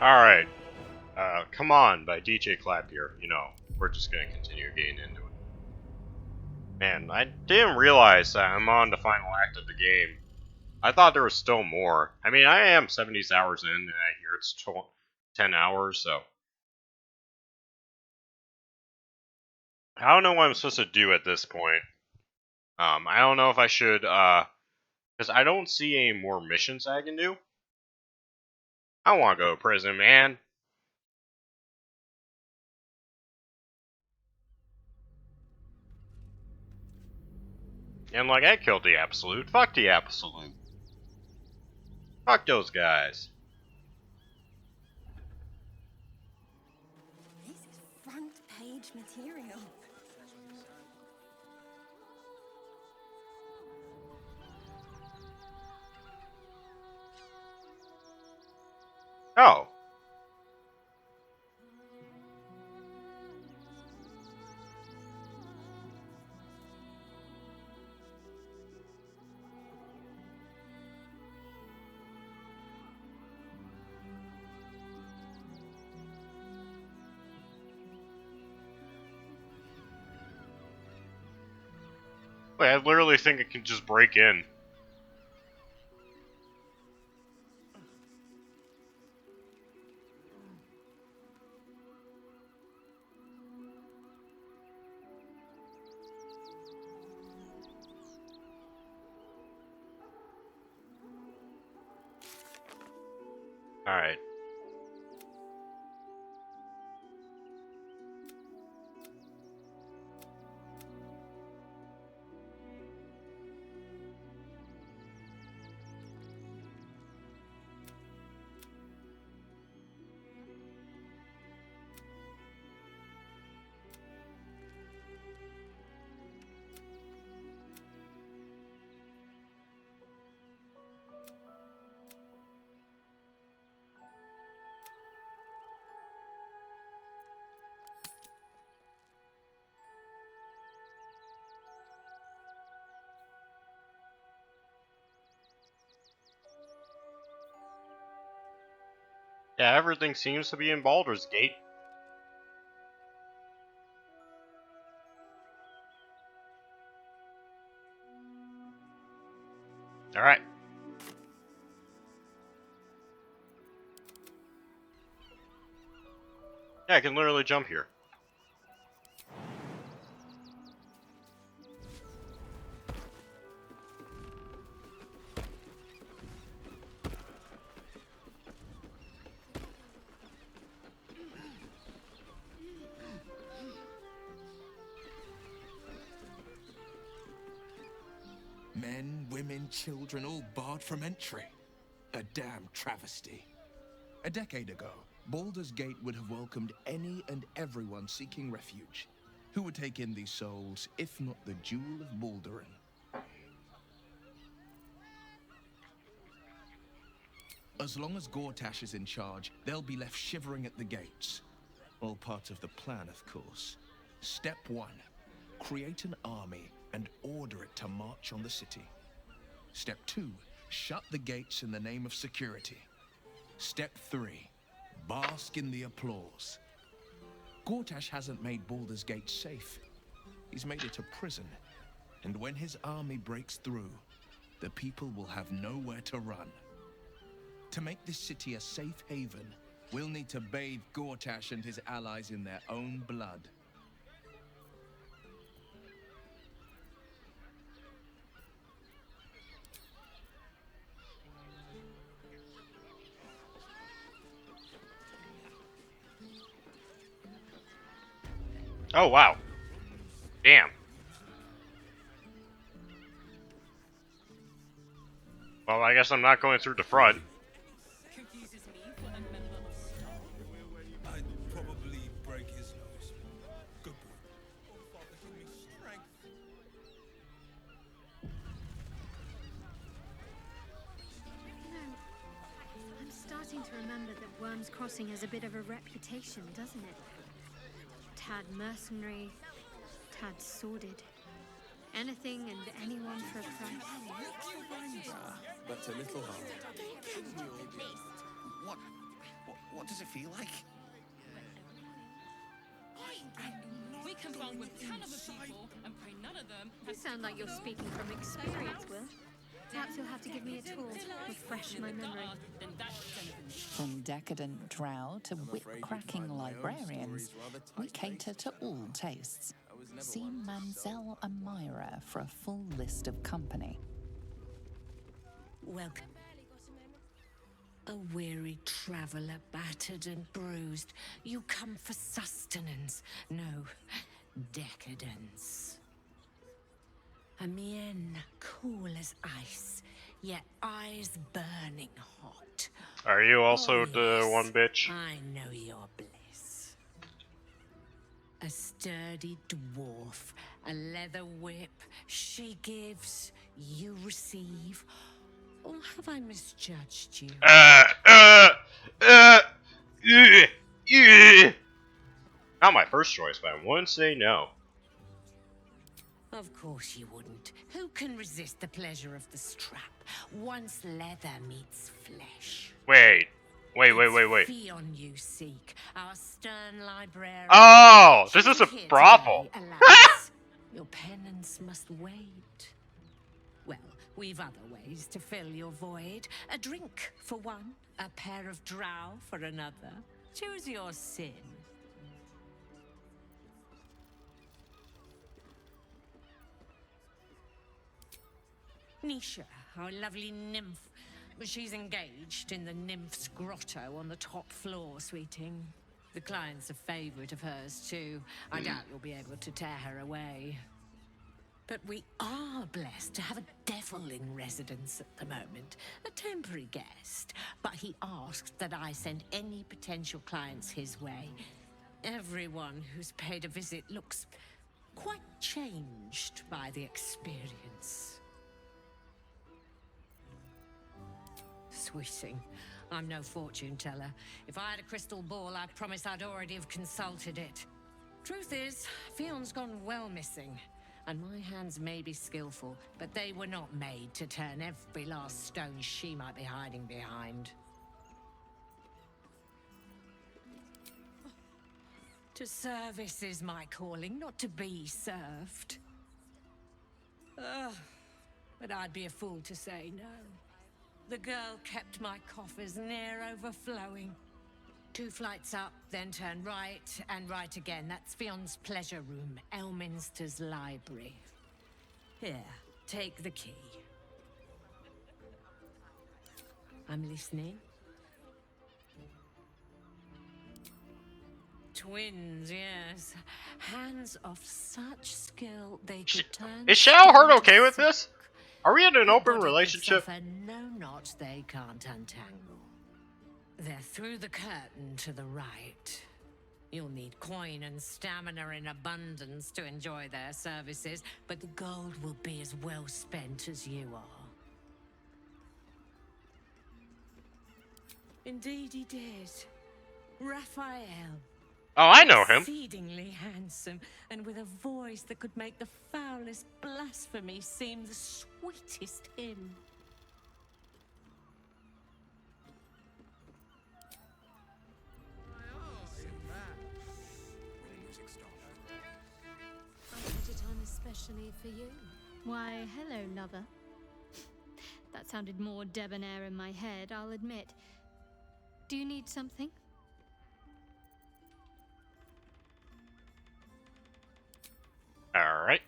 Alright. Come On by DJ Clap here. You know, we're just gonna continue getting into it. Man, I didn't realize that I'm on the final act of the game. I thought there was still more. I mean, I am 70 hours in, and I hear it's 10 hours, so. I don't know what I'm supposed to do at this point. I don't know if I should, because I don't see any more missions I can do. I don't want to go to prison, man. And like, I killed the Absolute. Fuck the Absolute. Fuck those guys. This is front page material. Oh. Wait, I literally think it can just break in. Alright. Yeah, everything seems to be in Baldur's Gate. Alright. Yeah, I can literally jump here. Men, women, children, all barred from entry. A damn travesty. A decade ago, Baldur's Gate would have welcomed any and everyone seeking refuge. Who would take in these souls, if not the Jewel of Baldurin? As long as Gortash is in charge, they'll be left shivering at the gates. All part of the plan, of course. Step 1. Create an army and order it to march on the city. Step 2. Shut the gates in the name of security. Step 3. Bask in the applause. Gortash hasn't made Baldur's Gate safe. He's made it a prison. And when his army breaks through, the people will have nowhere to run. To make this city a safe haven, we'll need to bathe Gortash and his allies in their own blood. Oh, wow. Damn. Well, I guess I'm not going through the front. I'd probably break his nose. Good boy. Oh, Father, give me strength. I'm starting to remember that Worm's Crossing has a bit of a reputation, doesn't it? Tad mercenary, tad sordid. Anything and anyone for a price. But a little hard. What does it feel like? We can bond with 10 other people and pray none of them. You sound like you're speaking from experience, Will. Perhaps you'll have to give me a tour, refresh my memory. From decadent drow to whip-cracking librarians, we cater to all tastes. See Mansell and Myra for a full list of company. Welcome. A weary traveller, battered and bruised. You come for sustenance, no decadence. A mien cool as ice, yet eyes burning hot. Are you also Oh, the yes, one bitch? I know your bliss. A sturdy dwarf, a leather whip, she gives, you receive. Or have I misjudged you? Uh, Not my first choice, but I wouldn't say no. Of course you wouldn't. Who can resist the pleasure of the strap once leather meets flesh? Wait. It's Fion you seek, our stern librarian. Oh, this She's is a here brothel. today, alas. Your penance must wait. Well, we've other ways to fill your void. A drink for one, a pair of drow for another. Choose your sin. Nisha, our lovely nymph. She's engaged in the nymph's grotto on the top floor, sweeting. The client's a favorite of hers, too. I doubt you'll be able to tear her away. But we are blessed to have a devil in residence at the moment. A temporary guest. But he asked that I send any potential clients his way. Everyone who's paid a visit looks quite changed by the experience. Sweeting, I'm no fortune teller. If I had a crystal ball, I promise I'd already have consulted it. Truth is, Fion's gone well missing. And my hands may be skillful, but they were not made to turn every last stone she might be hiding behind. To service is my calling, not to be served. But I'd be a fool to say no. The girl kept my coffers near overflowing. 2 flights up, then turn right, and right again. That's Fion's pleasure room, Elminster's library. Here, take the key. I'm listening. Twins, yes. Hands of such skill they could turn... Is Shadowheart stone okay to with silk. this? Are we in an The open body could relationship? suffer no knots they can't untangle. They're through the curtain to the right. You'll need coin and stamina in abundance to enjoy their services, but the gold will be as well spent as you are. Indeed he did. Raphael. Oh, I know him. Exceedingly handsome, and with a voice that could make the foulest blasphemy seem the sweetest hymn. I put it on especially for you. Why, hello, lover. That sounded more debonair in my head, I'll admit. Do you need something? Alright.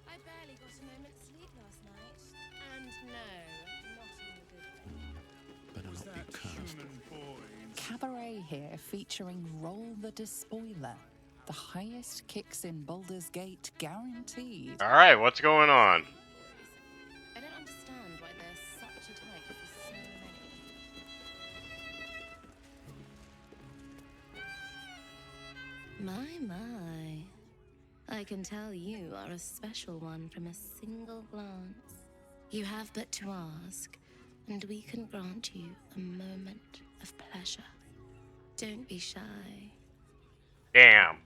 I barely got a moment's sleep last night. And no, not in a good way. Better not be cursed. Cabaret here featuring Roll the Despoiler. The highest kicks in Baldur's Gate guaranteed. Alright, what's going on? I don't understand why there's such a type for so many. My. I can tell you are a special one from a single glance. You have but to ask, and we can grant you a moment of pleasure. Don't be shy. Damn.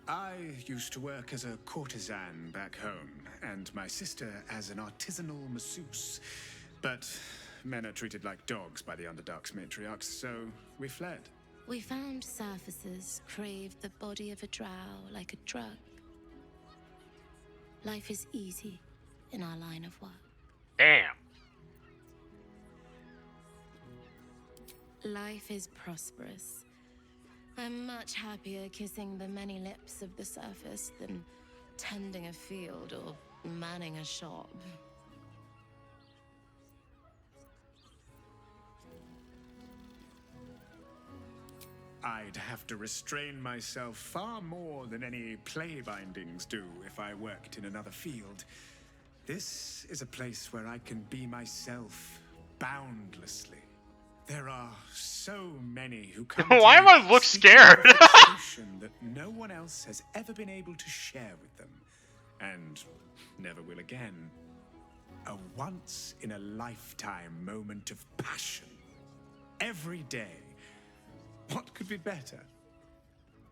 I used to work as a courtesan back home, and my sister as an artisanal masseuse. But men are treated like dogs by the Underdark's matriarchs, so we fled. We found surfacers craved the body of a drow like a drug. Life is easy in our line of work. Damn. Life is prosperous. I'm much happier kissing the many lips of the surface than tending a field or manning a shop. I'd have to restrain myself far more than any play bindings do if I worked in another field. This is a place where I can be myself boundlessly. There are so many who come Why to am I me look speaking scared? of a frustration that no one else has ever been able to share with them, and never will again. A once-in-a-lifetime moment of passion. Every day. What could be better?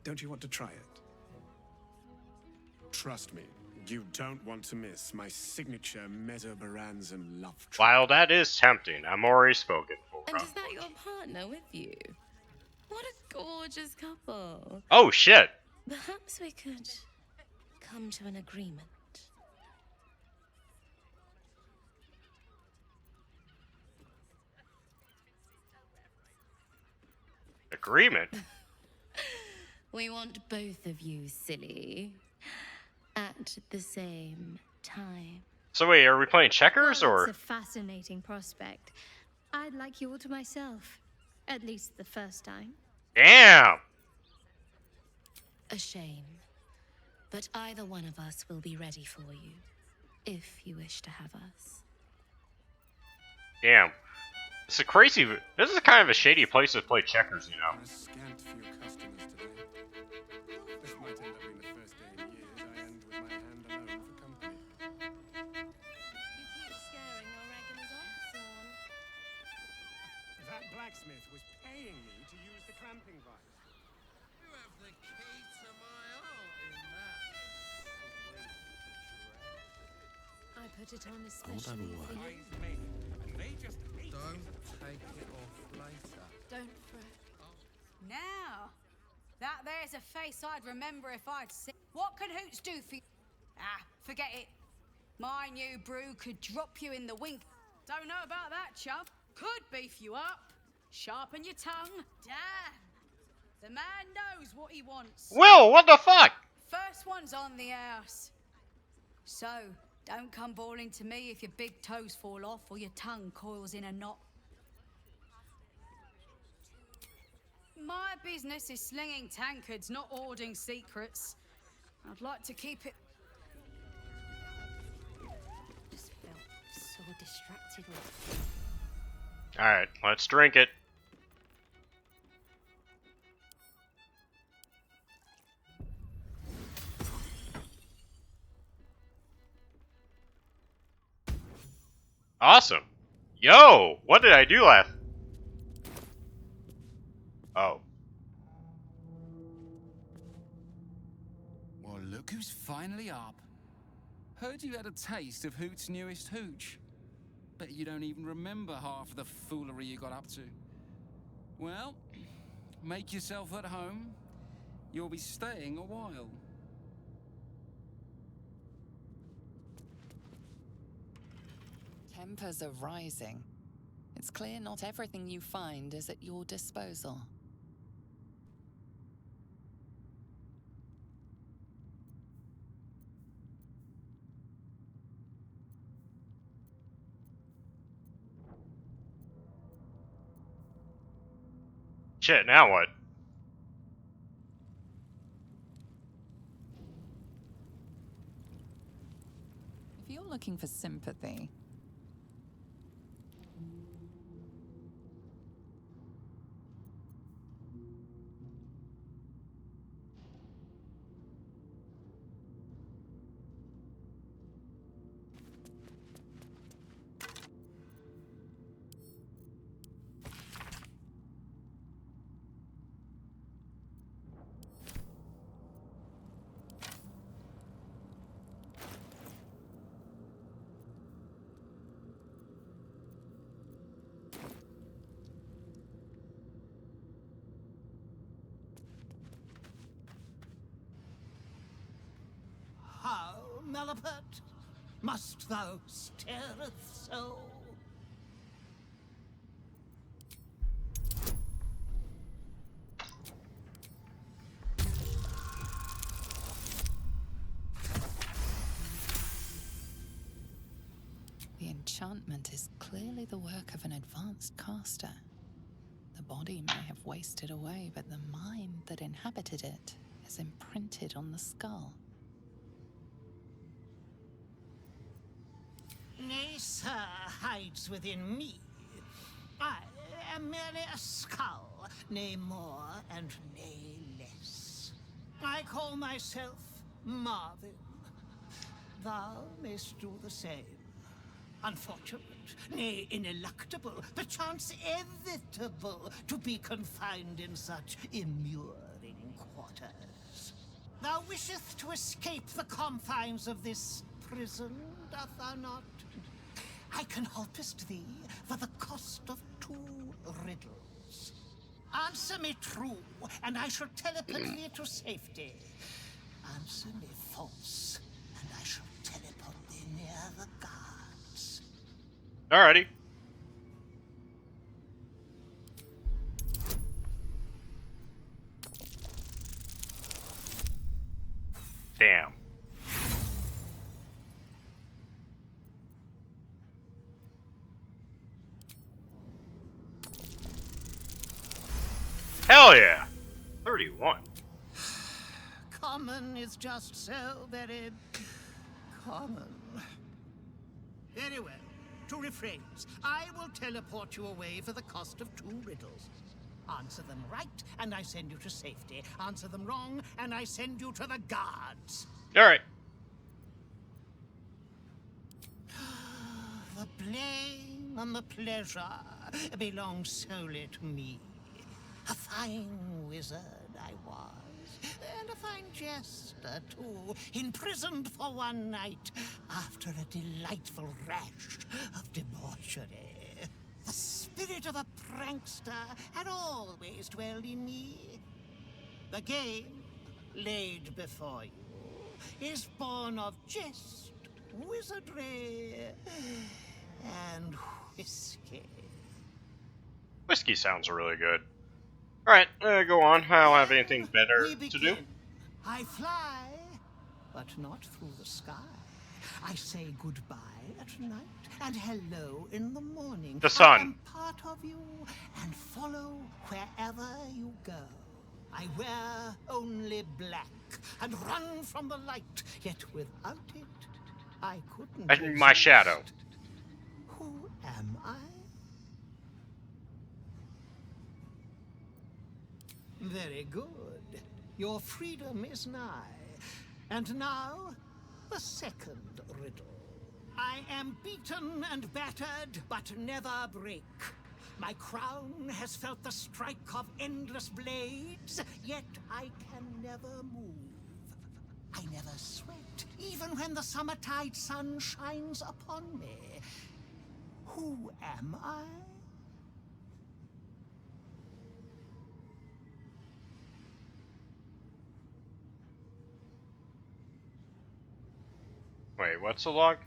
Don't you want to try it? Trust me, you don't want to miss my signature Mesobaranzan love trip. While that is tempting, I'm already spoken for. And is that your partner with you? What a gorgeous couple. Oh shit. Perhaps we could come to an agreement. Agreement? We want both of you, silly, at the same time. So wait, are we playing checkers Well, or? it's a fascinating prospect. I'd like you all to myself. At least the first time. Damn! A shame. But either one of us will be ready for you, if you wish to have us. Damn. It's a crazy. This is kind of a shady place to play checkers, you know. A scant few customers today. This might end up being the first day in years I end with my hand alone for company. You keep scaring your regulars off, son. That blacksmith was paying me to use the clamping vise. You have the key to my heart in that. I put it on especially for you. Don't take it off later. Don't fret. Now, that there's a face I'd remember if I'd seen. What can Hoots do for you? Ah, forget it. My new brew could drop you in the wink. Don't know about that, chub. Could beef you up. Sharpen your tongue. Damn. The man knows what he wants. Will, what the fuck? First one's on the house. So, don't come bawling to me if your big toes fall off or your tongue coils in a knot. My business is slinging tankards, not hoarding secrets. I'd like to keep it... Just felt so distracted with... Alright, let's drink it. Awesome. Yo, what did I do last? Oh. Well, look who's finally up. Heard you had a taste of Hoot's newest hooch. Bet you don't even remember half of the foolery you got up to. Well, make yourself at home. You'll be staying a while. Tempers are rising. It's clear not everything you find is at your disposal. Shit, now what? If you're looking for sympathy, Gallopert? Must thou stareth so? The enchantment is clearly the work of an advanced caster. The body may have wasted away, but the mind that inhabited it is imprinted on the skull. Nay, sir, hides within me. I am merely a skull, nay more and nay less. I call myself Marvin. Thou mayst do the same. Unfortunate, nay ineluctable, perchance inevitable, to be confined in such immuring quarters. Thou wisheth to escape the confines of this prison, doth thou not? I can helpest thee for the cost of 2 riddles. Answer me true, and I shall teleport thee to safety. Answer me false, and I shall teleport thee near the guards. Alrighty. Damn. Hell yeah! 31. Common is just so very common. Very well. To rephrase, I will teleport you away for the cost of 2 riddles. Answer them right, and I send you to safety. Answer them wrong, and I send you to the guards. Alright. The blame and the pleasure belong solely to me. A fine wizard I was, and a fine jester too, imprisoned for one night after a delightful rash of debauchery. The spirit of a prankster had always dwelled in me. The game laid before you is born of jest, wizardry, and whiskey. Whiskey sounds really good. Alright, go on. I don't have anything better to do. I fly, but not through the sky. I say goodbye at night and hello in the morning. The sun. I am part of you and follow wherever you go. I wear only black and run from the light, yet without it, I couldn't And my exist. shadow. Who am I? Very good. Your freedom is nigh. And now, the second riddle. I am beaten and battered, but never break. My crown has felt the strike of endless blades, yet I can never move. I never sweat, even when the summertide sun shines upon me. Who am I? Wait, what's the log?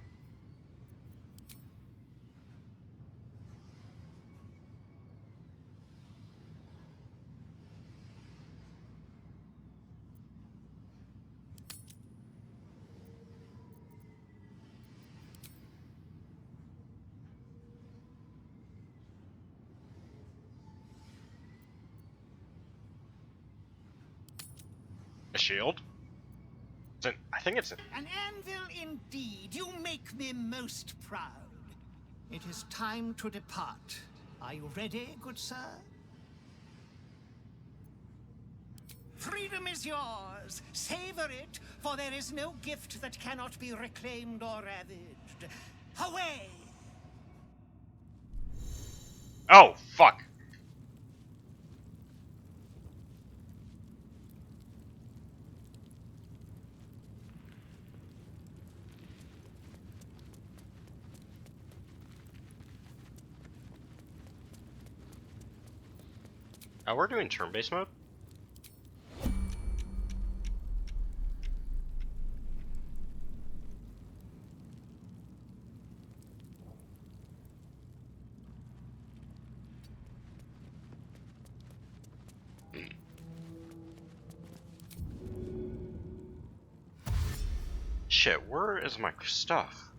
A shield? I think it's An anvil indeed. You make me most proud. It is time to depart. Are you ready, good sir? Freedom is yours. Savor it, for there is no gift that cannot be reclaimed or ravaged. Away! Oh, fuck. Oh, we're doing turn-based mode? Shit, where is my stuff?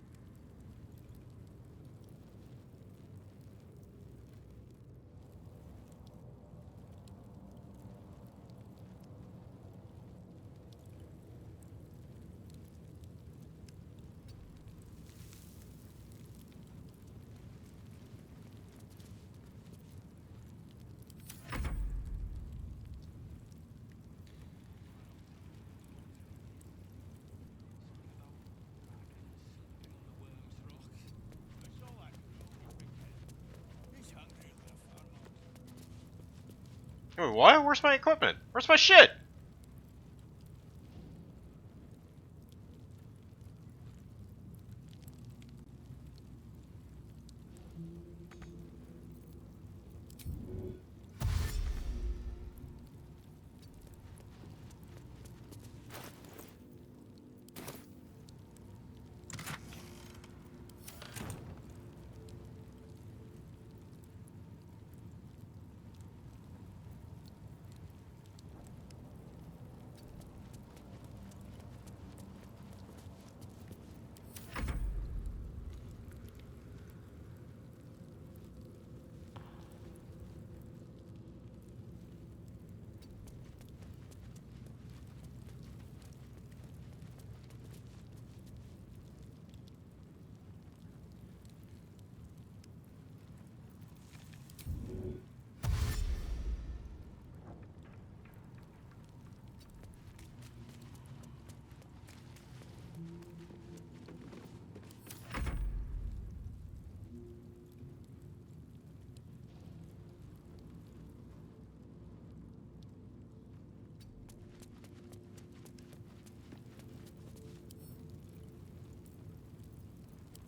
Wait, what? Where's my equipment? Where's my shit?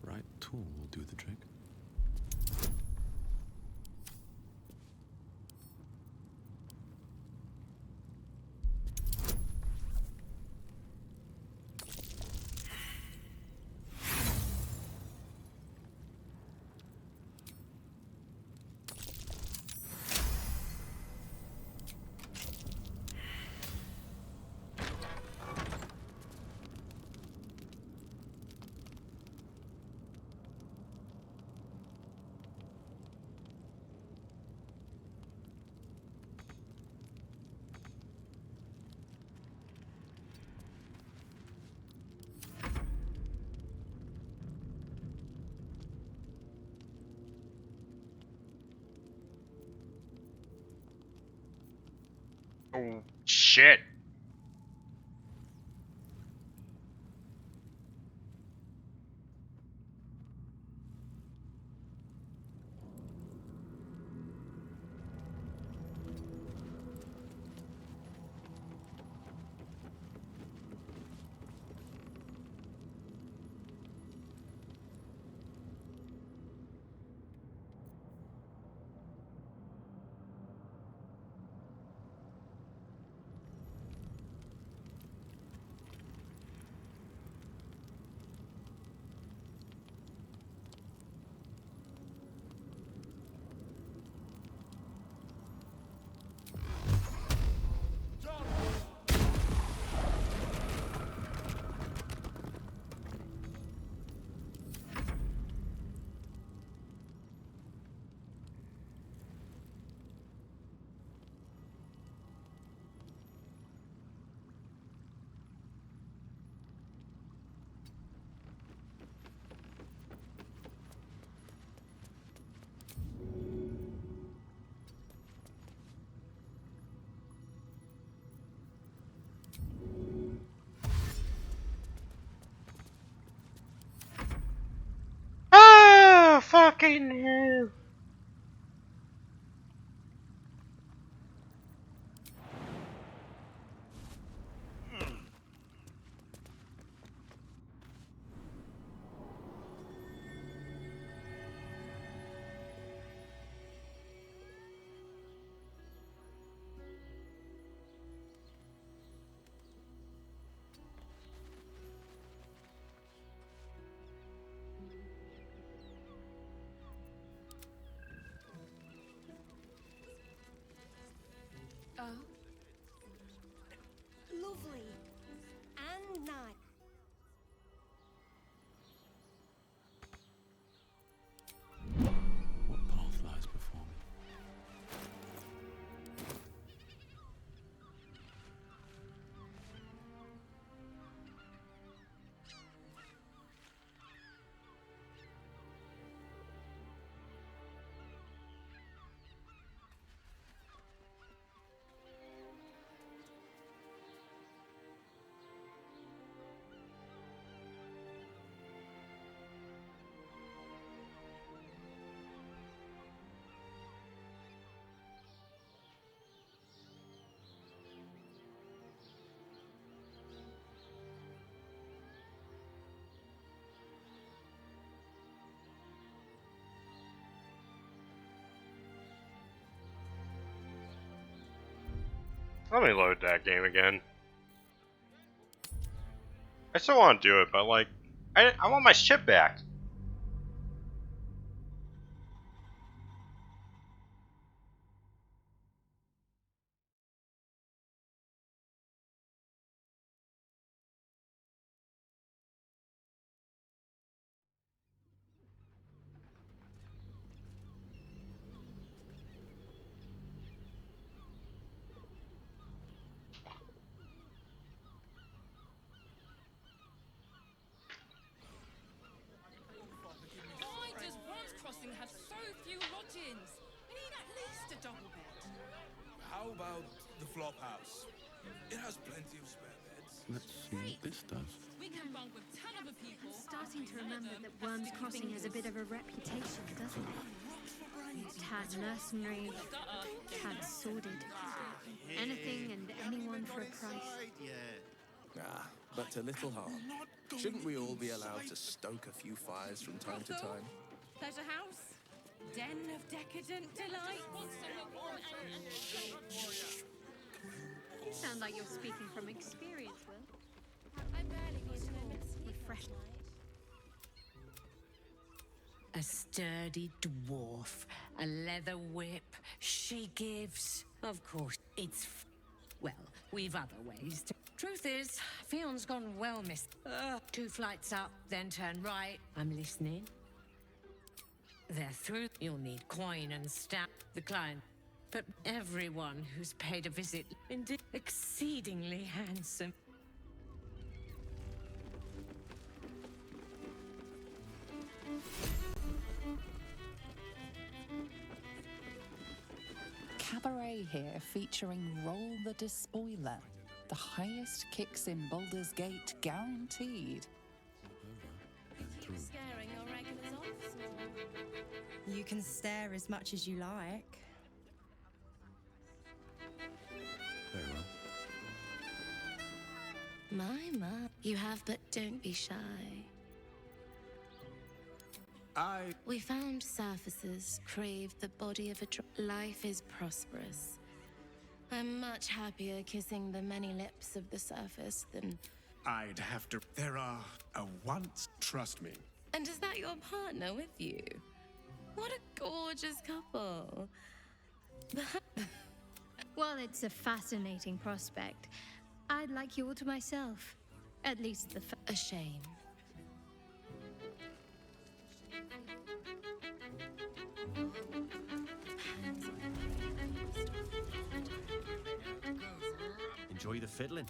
Right tool will do the trick. Oh, shit. Ah, fucking hell. Let me load that game again. I still want to do it, but like, I want my ship back. Why does Worms Crossing have so few lodgings? We need at least a double bed. How about the flop house? It has plenty of spare beds. Let's see what this does. We can bunk with 10 other people. I'm starting to remember that Worms Crossing has a bit of a reputation, doesn't it? Tad mercenary, tad sordid. Anything and anyone for a price. Ah, but to little harm. Shouldn't we all be allowed to stoke a few fires from time to time? Pleasure house? Den of decadent delight? You sound like you're speaking from experience, Will. I barely got to Refresh. A sturdy dwarf, a leather whip, she gives. Of course, it's. Well, we've other ways to. Truth is, Fion's gone well, miss. 2 flights up, then turn right. I'm listening. They're through. You'll need coin and stamp. The client. But everyone who's paid a visit, indeed, exceedingly handsome. Cabaret here featuring Roll the Despoiler. The highest kicks in Baldur's Gate guaranteed. Scaring your regulars off? You can stare as much as you like. Very well. My. You have, but don't be shy. We found surfaces crave the body of a life is prosperous. I'm much happier kissing the many lips of the surface than... I'd have to... There are a once... Trust me. And is that your partner with you? What a gorgeous couple. Well, it's a fascinating prospect. I'd like you all to myself. At least the a shame. Enjoy the fiddling.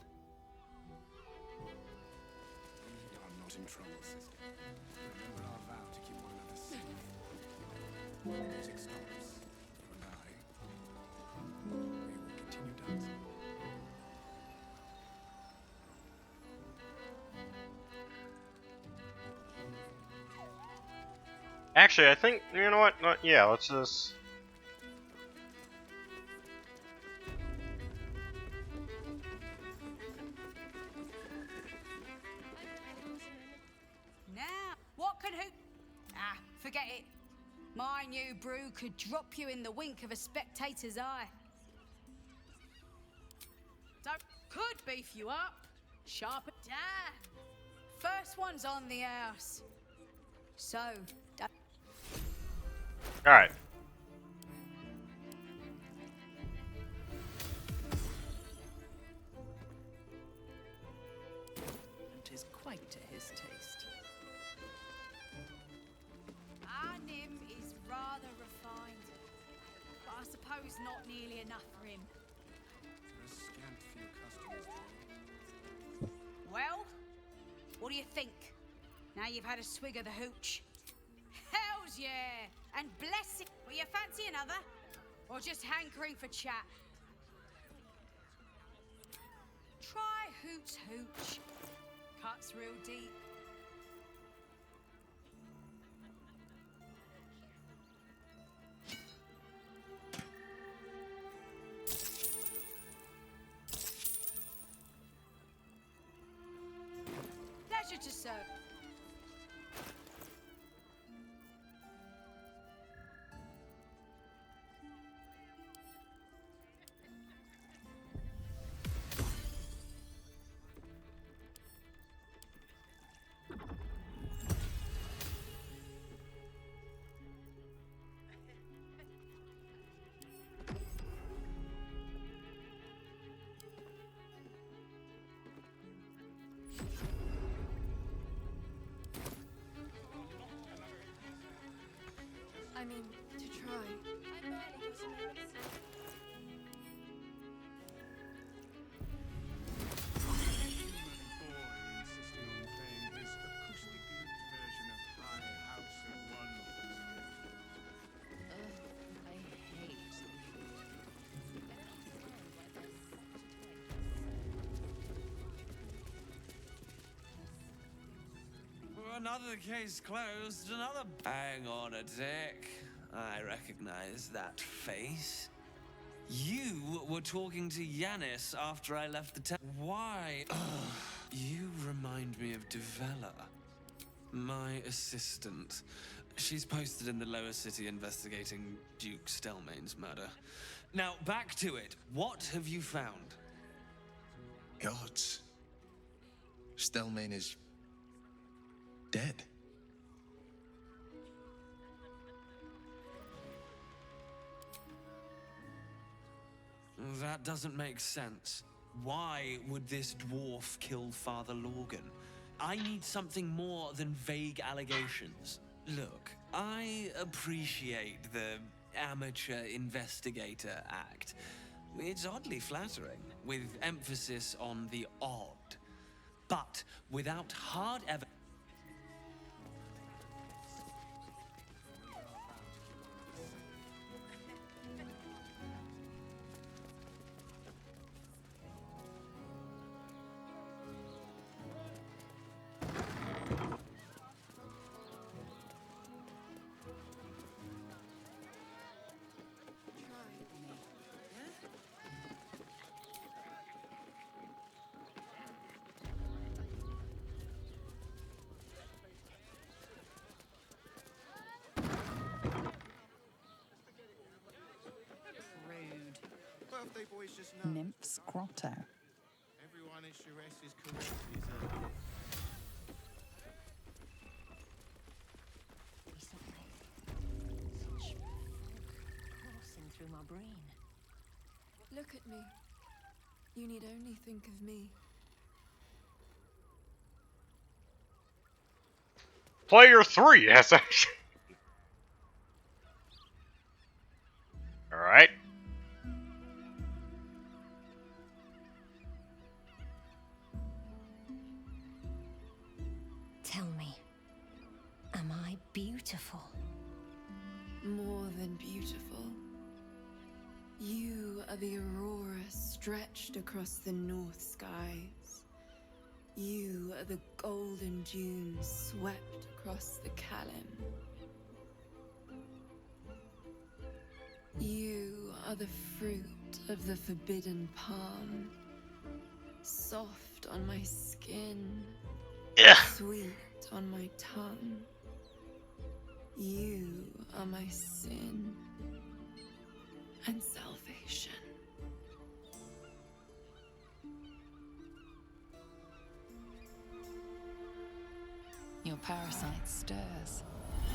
We are not in trouble, sister. Remember our vow to keep one another safe. When the music stops, you and I, we will continue dancing. Actually, I think, you know what? Yeah, let's just... Now, what could who... Ah, forget it. My new brew could drop you in the wink of a spectator's eye. Could beef you up. Sharp it down. First one's on the house. So... Alright. Tis quite to his taste. Our Nim is rather refined, but I suppose not nearly enough for him. There are scant few customers. Well, what do you think? Now you've had a swig of the hooch. Hells yeah! And bless it! Will you fancy another? Or just hankering for chat? Try Hoot's Hooch. Cuts real deep. Pleasure to serve. I mean, to try. Another case closed, another. Hang on a tick. I recognize that face. You were talking to Yanis after I left the town. Why? You remind me of Devella, my assistant. She's posted in the lower city investigating Duke Stelmane's murder. Now, back to it. What have you found? Gods. Stelmane is dead. That doesn't make sense. Why would this dwarf kill Father Lorgan? I need something more than vague allegations. Look, I appreciate the amateur investigator act. It's oddly flattering, with emphasis on the odd. But without hard evidence. Birthday boys just know. Nymph's Grotto. Everyone in Shires is correct. Such coursing through my brain. Look at me. You need only think of me. Player 3 has actually. Alright. Tell me, am I beautiful? More than beautiful. You are the aurora stretched across the north skies. You are the golden dunes swept across the Kalim. You are the fruit of the forbidden palm, soft on my skin, sweet on my tongue. You are my sin and salvation. Your parasite stirs,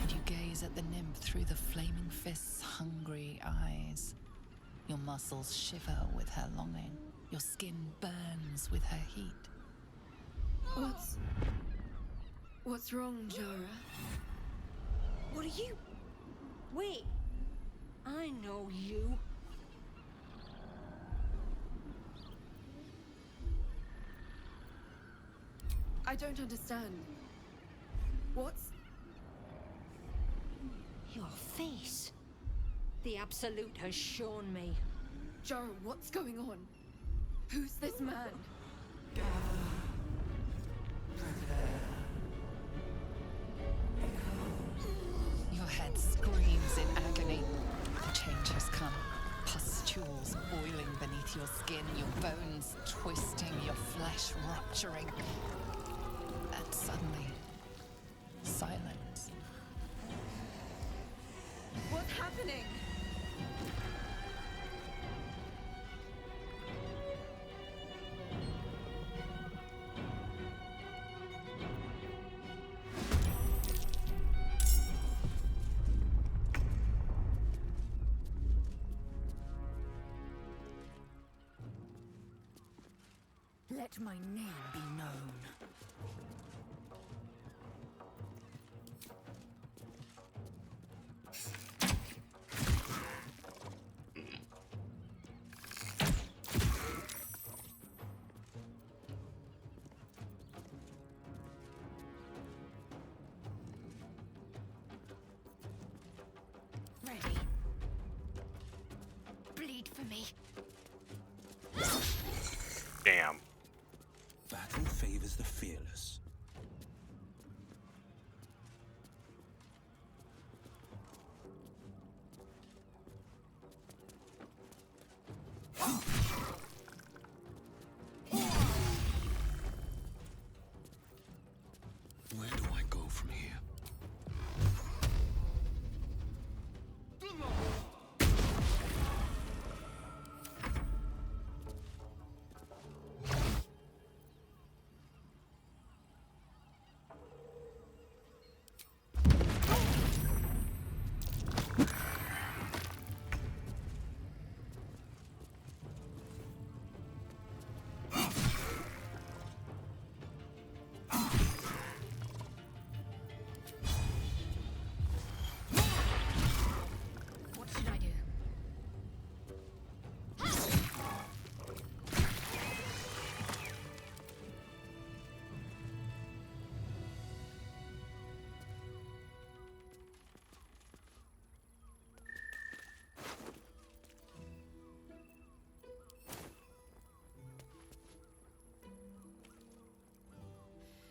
and you gaze at the nymph through the flaming fist's hungry eyes. Your muscles shiver with her longing. Your skin burns with her heat. What's wrong, Jara? What are you? Wait, I know you. I don't understand. What's... Your face. The Absolute has shown me. Jara, what's going on? Who's this man? Your head screams in agony. The change has come. Pustules boiling beneath your skin, your bones twisting, your flesh rupturing. And suddenly, silence. What's happening? Let my name be known. Ready. Bleed for me. Damn. Battle favors the fearless. Where do I go from here? What should I do?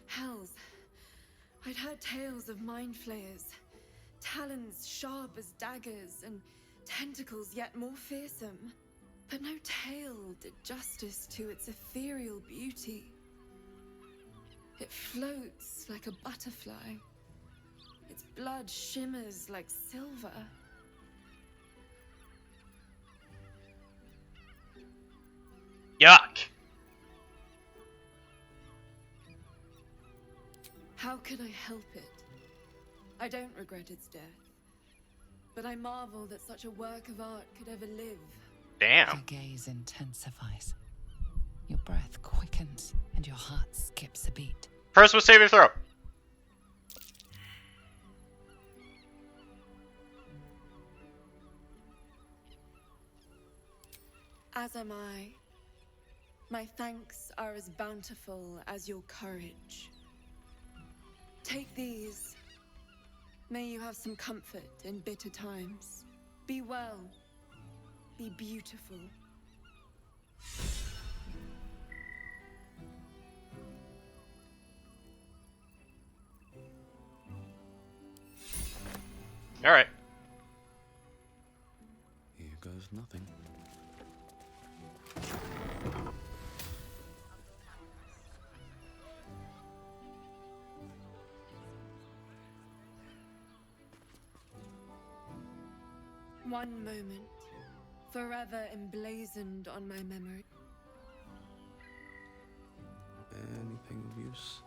Hells. I'd heard tales of mind flayers, talons sharp as daggers, and tentacles yet more fearsome. But no tale did justice to its ethereal beauty. It floats like a butterfly. Its blood shimmers like silver. Yuck. How could I help it? I don't regret its death, but I marvel that such a work of art could ever live. Damn. Your gaze intensifies. Your breath quickens, and your heart skips a beat. First with save your throw. As am I. My thanks are as bountiful as your courage. Take these. May you have some comfort in bitter times. Be well. Be beautiful. All right. Here goes nothing. One moment, forever emblazoned on my memory. Anything of use?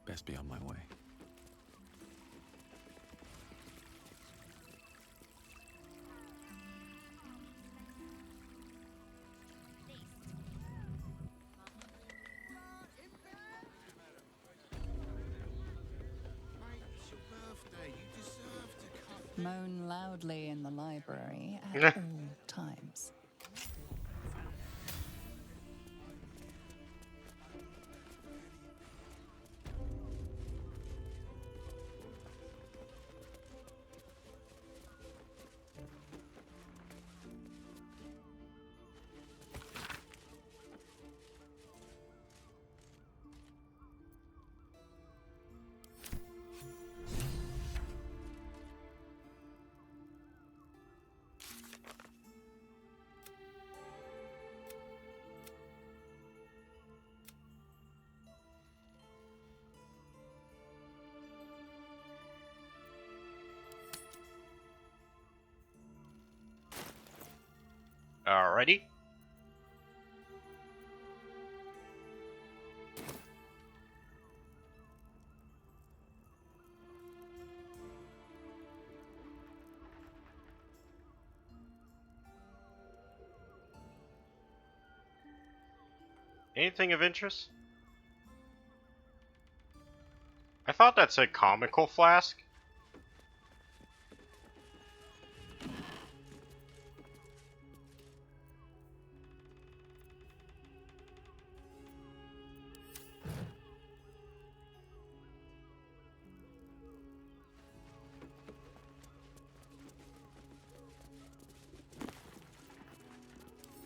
Best be on my way. Moan loudly in the library at all times. Alrighty. Anything of interest? I thought that said comical flask.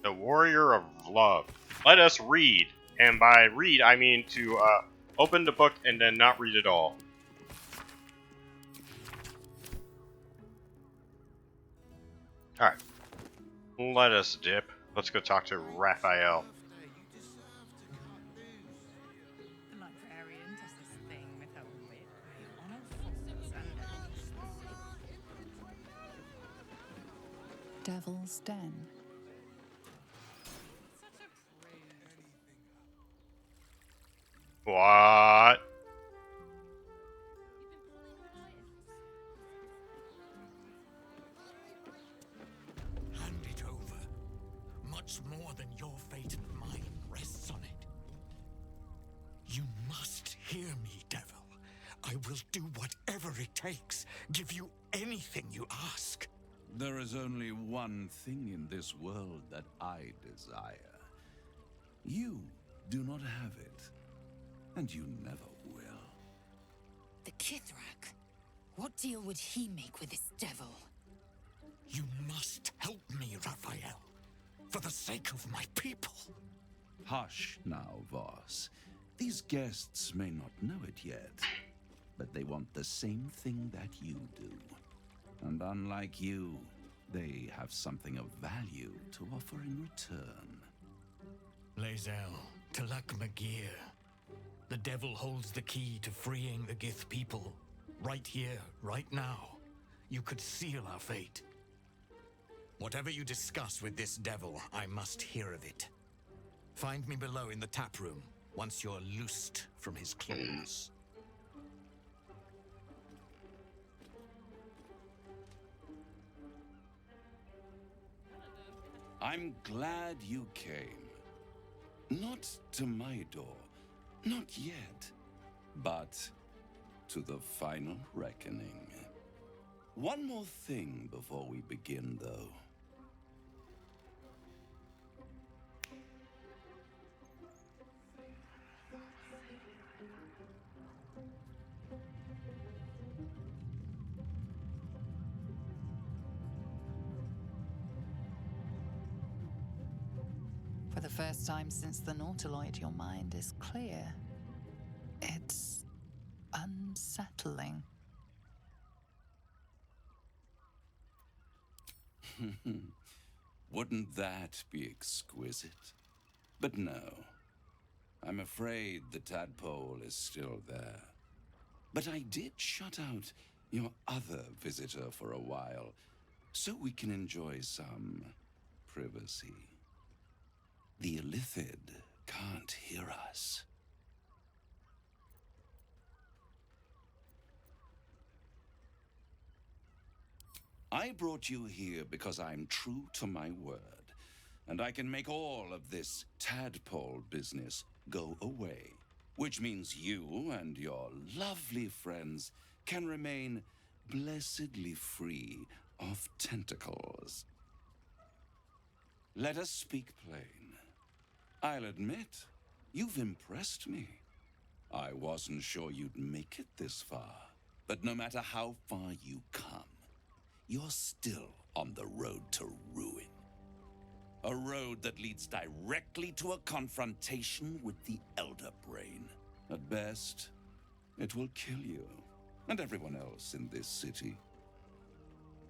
The Warrior of Love. Let us read. And by read, I mean to open the book and then not read it all. Alright. Let us dip. Let's go talk to Raphael. The librarian does this thing with her whip. On all fours and Devil's Den. What? Hand it over. Much more than your fate and mine rests on it. You must hear me, devil. I will do whatever it takes. Give you anything you ask. There is only one thing in this world that I desire. You do not have it, and you never will. The Kithrak? What deal would he make with this devil? You must help me, Raphael. For the sake of my people. Hush now, Voss. These guests may not know it yet, but they want the same thing that you do. And unlike you, they have something of value to offer in return. Lae'zel, Talak Magir. The devil holds the key to freeing the Gith people. Right here, right now. You could seal our fate. Whatever you discuss with this devil, I must hear of it. Find me below in the tap room, once you're loosed from his claws. I'm glad you came. Not to my door, not yet, but to the final reckoning. One more thing before we begin, though. For the first time since the Nautiloid, your mind is clear. It's unsettling. Wouldn't that be exquisite? But no. I'm afraid the tadpole is still there. But I did shut out your other visitor for a while, so we can enjoy some privacy. The Illithid can't hear us. I brought you here because I'm true to my word, and I can make all of this tadpole business go away, which means you and your lovely friends can remain blessedly free of tentacles. Let us speak plain. I'll admit, you've impressed me. I wasn't sure you'd make it this far, but no matter how far you come, you're still on the road to ruin. A road that leads directly to a confrontation with the Elder Brain. At best, it will kill you, and everyone else in this city.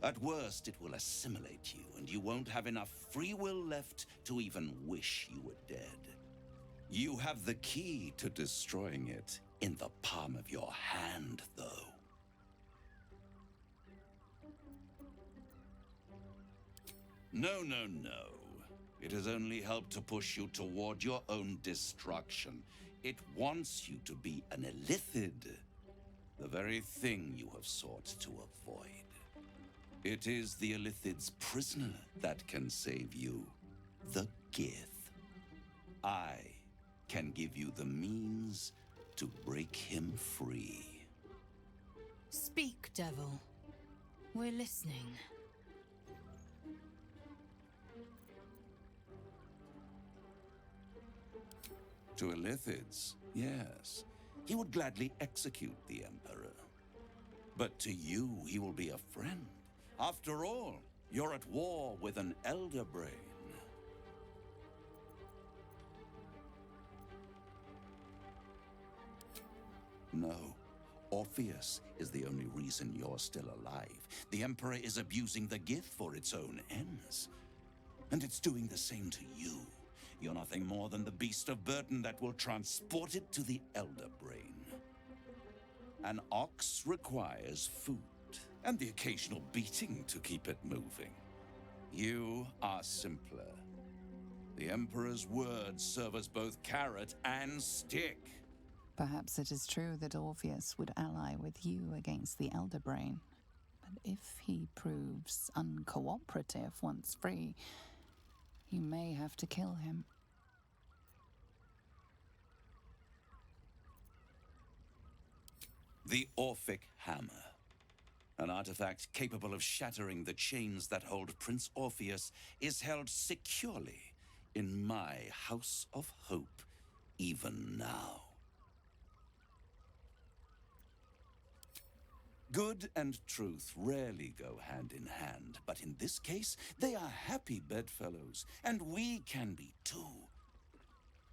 At worst, it will assimilate you, and you won't have enough free will left to even wish you were dead. You have the key to destroying it in the palm of your hand, though. No, no, no. It has only helped to push you toward your own destruction. It wants you to be an Illithid, the very thing you have sought to avoid. It is the Illithid's prisoner that can save you, the Gith. I can give you the means to break him free. Speak, devil. We're listening. To Illithids, yes. He would gladly execute the Emperor. But to you, he will be a friend. After all, you're at war with an Elder Brain. No. Orpheus is the only reason you're still alive. The Emperor is abusing the gift for its own ends. And it's doing the same to you. You're nothing more than the beast of burden that will transport it to the Elder Brain. An ox requires food, and the occasional beating to keep it moving. You are simpler. The Emperor's words serve as both carrot and stick. Perhaps it is true that Orpheus would ally with you against the Elder Brain. But if he proves uncooperative once free, you may have to kill him. The Orphic Hammer. An artifact capable of shattering the chains that hold Prince Orpheus is held securely in my House of Hope, even now. Good and truth rarely go hand in hand, but in this case, they are happy bedfellows, and we can be too.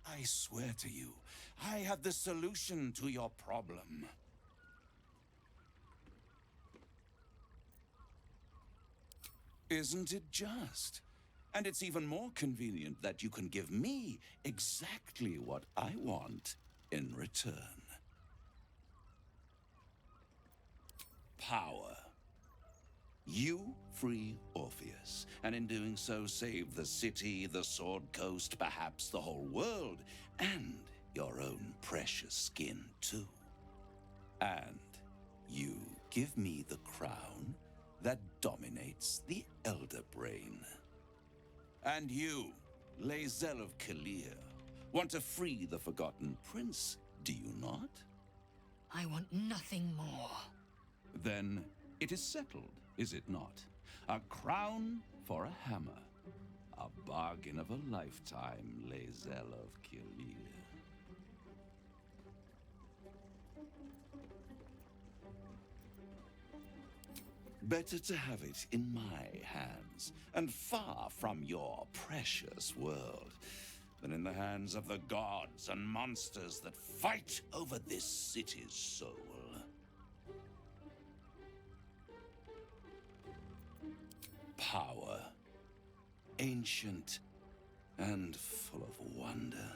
I swear to you, I have the solution to your problem. Isn't it just? And it's even more convenient that you can give me exactly what I want in return. Power. You free Orpheus, and in doing so save the city, the Sword Coast, perhaps the whole world, and your own precious skin too. And you give me the crown that dominates the Elder Brain. And you, Lae'zel of Kalir, want to free the Forgotten Prince, do you not? I want nothing more. Then it is settled, is it not? A crown for a hammer. A bargain of a lifetime, Lae'zel of Kalir. Better to have it in my hands, and far from your precious world, than in the hands of the gods and monsters that fight over this city's soul. Power. Ancient and full of wonder.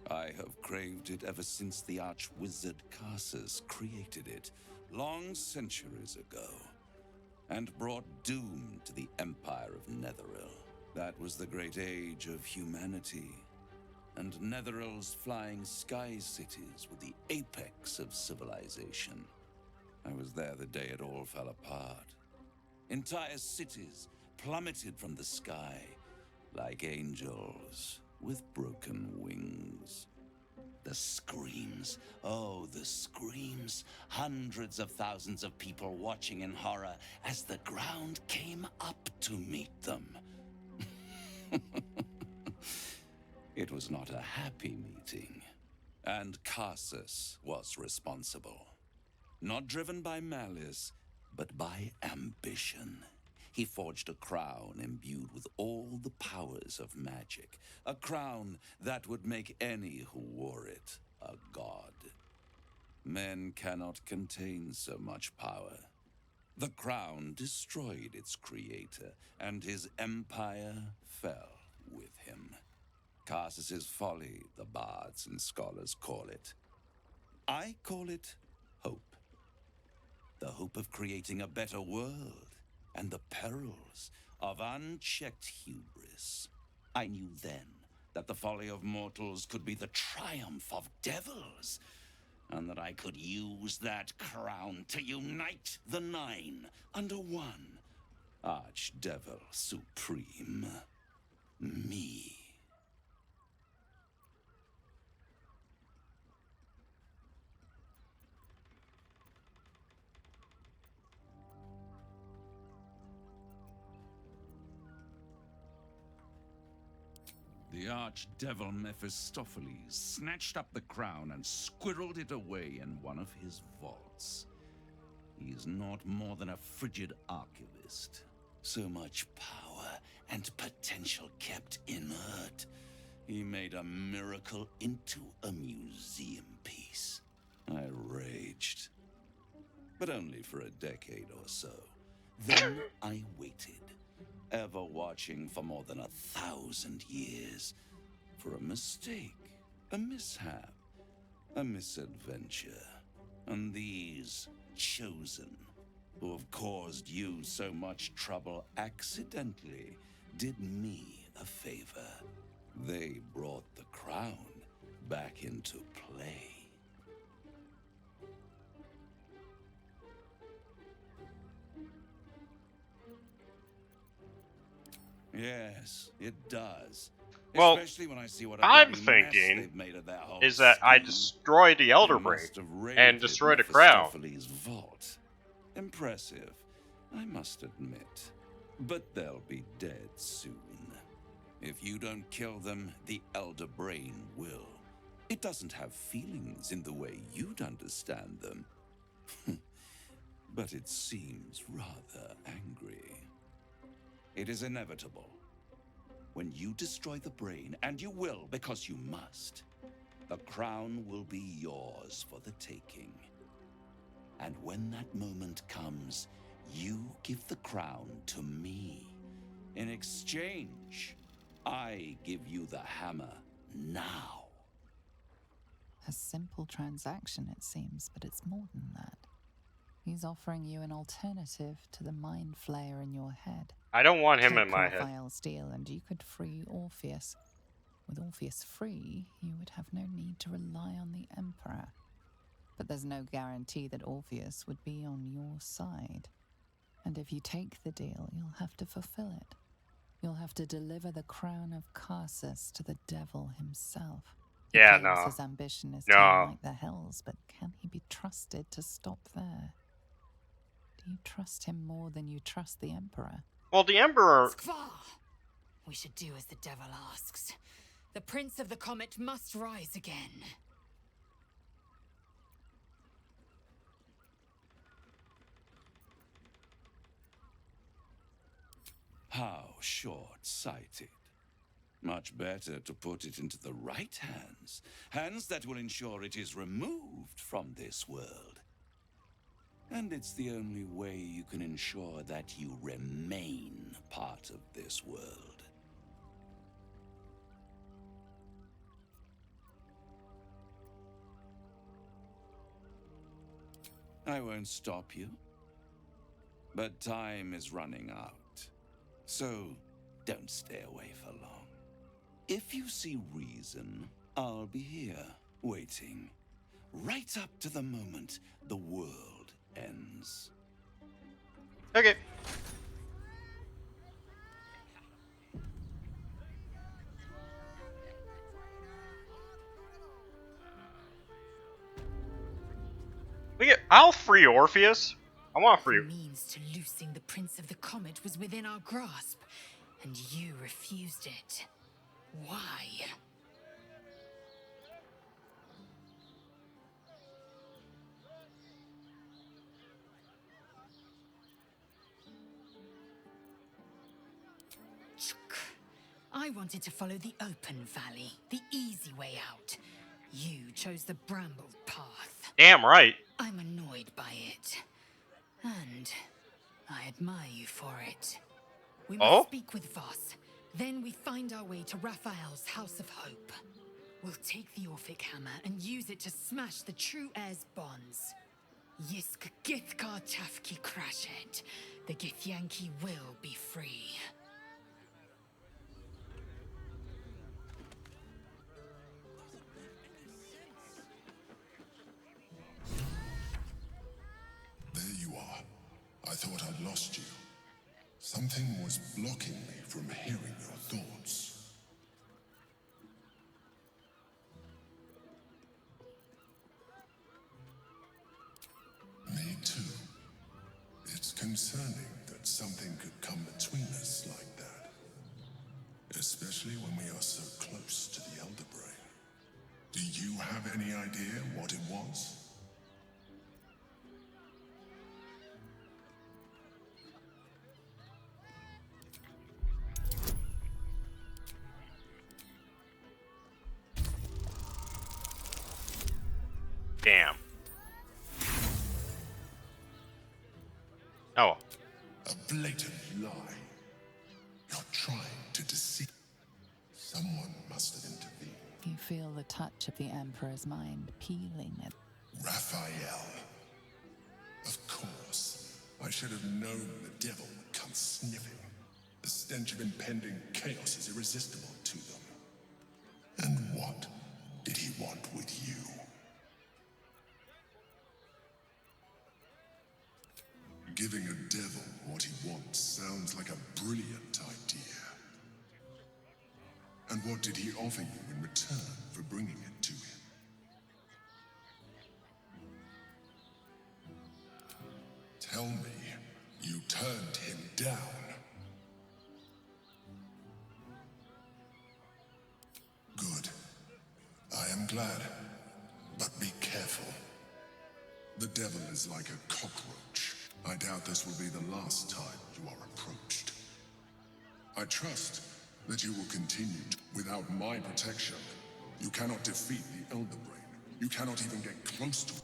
I have craved it ever since the arch-wizard Karsus created it, long centuries ago, and brought doom to the Empire of Netheril. That was the great age of humanity, and Netheril's flying sky cities were the apex of civilization. I was there the day it all fell apart. Entire cities plummeted from the sky like angels with broken wings. The screams, oh, the screams. Hundreds of thousands of people watching in horror as the ground came up to meet them. It was not a happy meeting, and Karsus was responsible. Not driven by malice, but by ambition. He forged a crown imbued with all the powers of magic. A crown that would make any who wore it a god. Men cannot contain so much power. The crown destroyed its creator, and his empire fell with him. Karsus's folly, the bards and scholars call it. I call it hope. The hope of creating a better world, and the perils of unchecked hubris. I knew then that the folly of mortals could be the triumph of devils, and that I could use that crown to unite the Nine under one Archdevil Supreme. Me. The archdevil Mephistopheles snatched up the crown and squirreled it away in one of his vaults. He is not more than a frigid archivist. So much power and potential kept inert. He made a miracle into a museum piece. I raged. But only for a decade or so. Then I waited, ever watching for more than 1,000 years, for a mistake, a mishap, a misadventure. And these chosen, who have caused you so much trouble accidentally, did me a favor. They brought the crown back into play. Yes, it does. Well, Especially when I see what a I'm bloody mess thinking they've made of that whole is that I scheme. destroyed the Elder They Brain must have and raided destroyed a crown. Mephistopheles' vault. Impressive, I must admit. But they'll be dead soon. If you don't kill them, the Elder Brain will. It doesn't have feelings in the way you'd understand them. But it seems rather angry. It is inevitable. When you destroy the brain, and you will because you must, the crown will be yours for the taking. And when that moment comes, you give the crown to me. In exchange, I give you the hammer now. A simple transaction, it seems, but it's more than that. He's offering you an alternative to the mind flayer in your head. I don't want him Take in my head. Raphael's deal and you could free Orpheus. With Orpheus free, you would have no need to rely on the Emperor. But there's no guarantee that Orpheus would be on your side. And if you take the deal, you'll have to fulfill it. You'll have to deliver the crown of Carsus to the devil himself. He claims his ambition is to unite the hells, but can he be trusted to stop there? Do you trust him more than you trust the Emperor? Well, the Emperor... Skvar! We should do as the devil asks. The Prince of the Comet must rise again. How short-sighted. Much better to put it into the right hands. Hands that will ensure it is removed from this world. And it's the only way you can ensure that you remain part of this world. I won't stop you. But time is running out. So, don't stay away for long. If you see reason, I'll be here, waiting. Right up to the moment the world ends. Okay. I'll free Orpheus. I want to free. The means to loosing the Prince of the Comet was within our grasp, and you refused it. Why? I wanted to follow the open valley, the easy way out. You chose the brambled path. Damn right. I'm annoyed by it. And I admire you for it. We must speak with Voss. Then we find our way to Raphael's House of Hope. We'll take the Orphic hammer and use it to smash the true heir's bonds. Yisk Githkar Tafki Krashet. The Githyanki will be free. There you are. I thought I'd lost you. Something was blocking me from hearing your thoughts. Me too. It's concerning that something could come between us like that. especially when we are so close to the Elder Brain. Do you have any idea what it was? Damn. Oh. A blatant lie. You're trying to deceive. Someone must have intervened. You feel the touch of the Emperor's mind peeling at Raphael. Of course. I should have known the devil would come sniffing. The stench of impending chaos is irresistible to them. And what did he want with you? Giving a devil what he wants sounds like a brilliant idea. And what did he offer you in return for bringing it to him? Tell me, you turned him down. Good. I am glad. But be careful. The devil is like a cockroach. I doubt this will be the last time you are approached. I trust that you will continue. Without my protection, you cannot defeat the Elder Brain. You cannot even get close to it.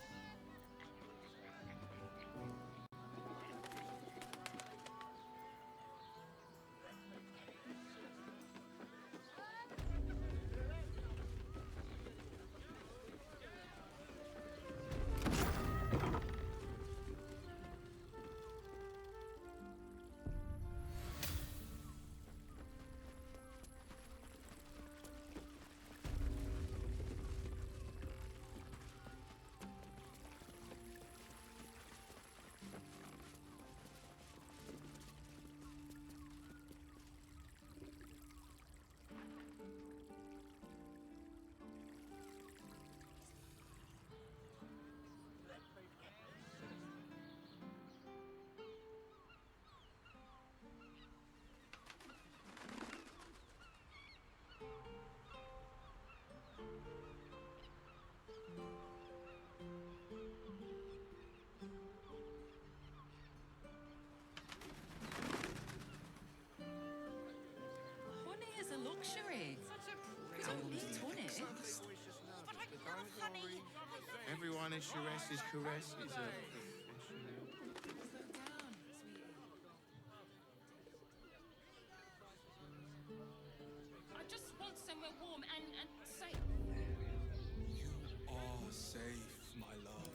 Honey is a luxury. We don't need honey. But I love honey. Everyone is Sharess's caress is a I just want somewhere warm and safe. You are safe, my love.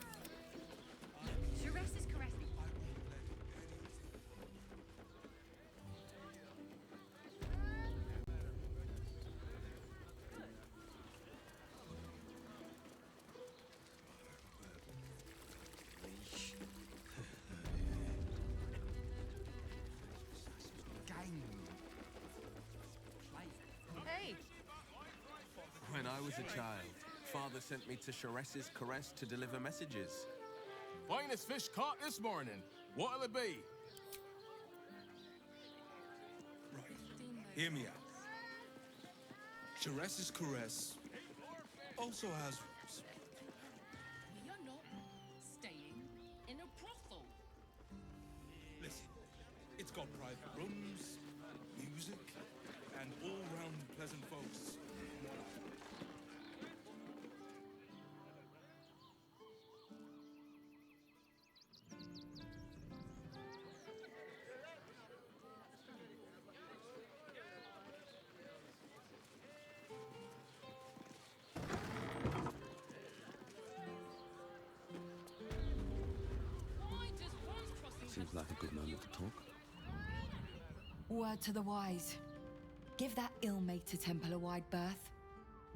Sharess is caressing. Hey! When I was a child, Father sent me to Sharess's Caress to deliver messages. finest fish caught this morning. What'll it be? Hear me out. Sharess's Caress also has rooms. We are not staying in a brothel. Listen, it's got private rooms, music, and all-round pleasant folks. Seems like a good moment to talk. Word to the wise. Give that ill-mated temple a wide berth.